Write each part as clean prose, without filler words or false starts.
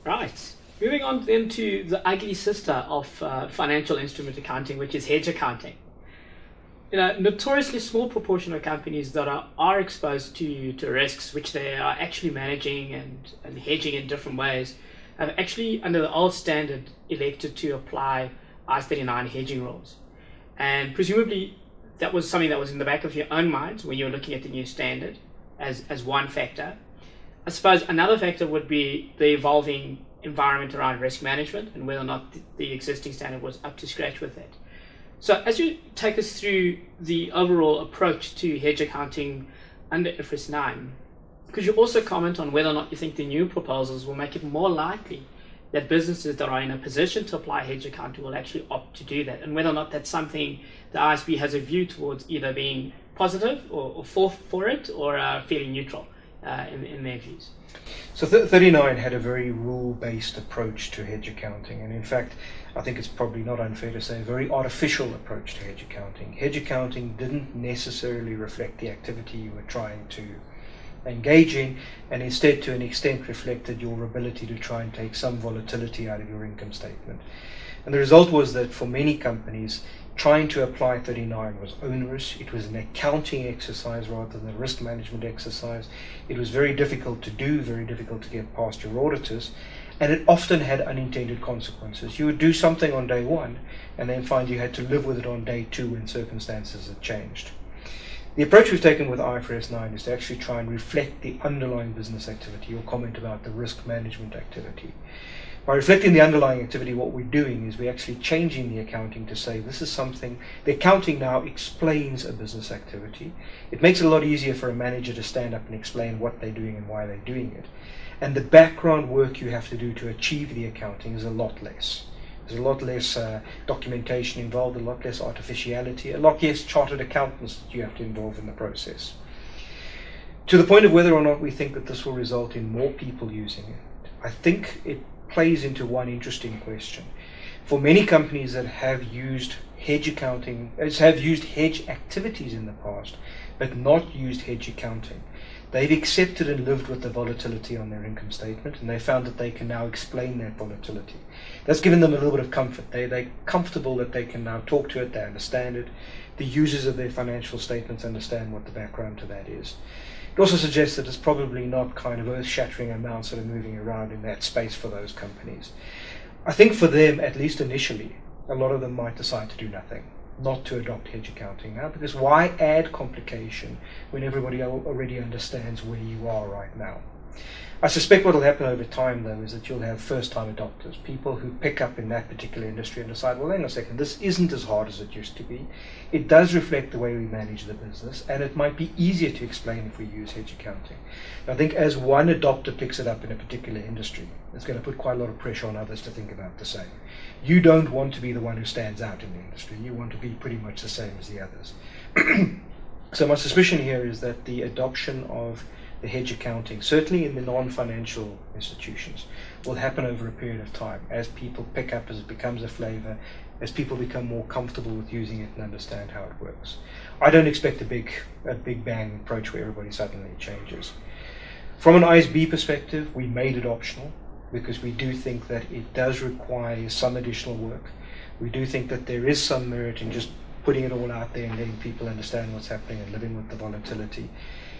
Right. Moving on then to the ugly sister of financial instrument accounting, which is hedge accounting. Notoriously small proportion of companies that are exposed to risks, which they are actually managing and hedging in different ways, have actually, under the old standard, elected to apply I-39 hedging rules. And presumably, that was something that was in the back of your own minds when you were looking at the new standard as one factor. I suppose another factor would be the evolving environment around risk management and whether or not the existing standard was up to scratch with it. So as you take us through the overall approach to hedge accounting under IFRS 9, could you also comment on whether or not you think the new proposals will make it more likely that businesses that are in a position to apply hedge accounting will actually opt to do that, and whether or not that's something the ISB has a view towards either being positive or for it, or fairly neutral in their views? So 39 had a very rule-based approach to hedge accounting, and in fact I think it's probably not unfair to say a very artificial approach to hedge accounting. Hedge accounting didn't necessarily reflect the activity you were trying to engage in, and instead to an extent reflected your ability to try and take some volatility out of your income statement. And the result was that for many companies, trying to apply 39 was onerous. It was an accounting exercise rather than a risk management exercise. It was very difficult to do, very difficult to get past your auditors, and it often had unintended consequences. You would do something on day one and then find you had to live with it on day two when circumstances had changed. The approach we've taken with IFRS 9 is to actually try and reflect the underlying business activity, your comment about the risk management activity. By reflecting the underlying activity, what we're doing is we're actually changing the accounting to say this is something, the accounting now explains a business activity. It makes it a lot easier for a manager to stand up and explain what they're doing and why they're doing it. And the background work you have to do to achieve the accounting is a lot less. There's a lot less documentation involved, a lot less artificiality, a lot less chartered accountants that you have to involve in the process. To the point of whether or not we think that this will result in more people using it, I think it plays into one interesting question. For many companies that have used hedge accounting, have used hedge activities in the past, but not used hedge accounting, they've accepted and lived with the volatility on their income statement, and they found that they can now explain that volatility. That's given them a little bit of comfort. They're comfortable that they can now talk to it, they understand it. The users of their financial statements understand what the background to that is. It also suggests that it's probably not kind of earth-shattering amounts that are moving around in that space for those companies. I think for them, at least initially, a lot of them might decide to do nothing, not to adopt hedge accounting now, because why add complication when everybody already understands where you are right now? I suspect what will happen over time, though, is that you'll have first-time adopters, people who pick up in that particular industry and decide, well, hang on a second, this isn't as hard as it used to be. It does reflect the way we manage the business, and it might be easier to explain if we use hedge accounting. I think as one adopter picks it up in a particular industry, it's going to put quite a lot of pressure on others to think about the same. You don't want to be the one who stands out in the industry. You want to be pretty much the same as the others. So my suspicion here is that the adoption of the hedge accounting, certainly in the non-financial institutions, will happen over a period of time as people pick up, as it becomes a flavor, as people become more comfortable with using it and understand how it works. I don't expect a big bang approach where everybody suddenly changes. From an ISB perspective, we made it optional because we do think that it does require some additional work. We do think that there is some merit in just putting it all out there and letting people understand what's happening and living with the volatility.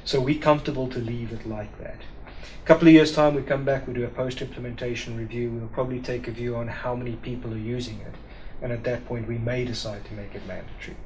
So we're comfortable to leave it like that. A couple of years' time, we come back, we do a post-implementation review. We'll probably take a view on how many people are using it. And at that point, we may decide to make it mandatory.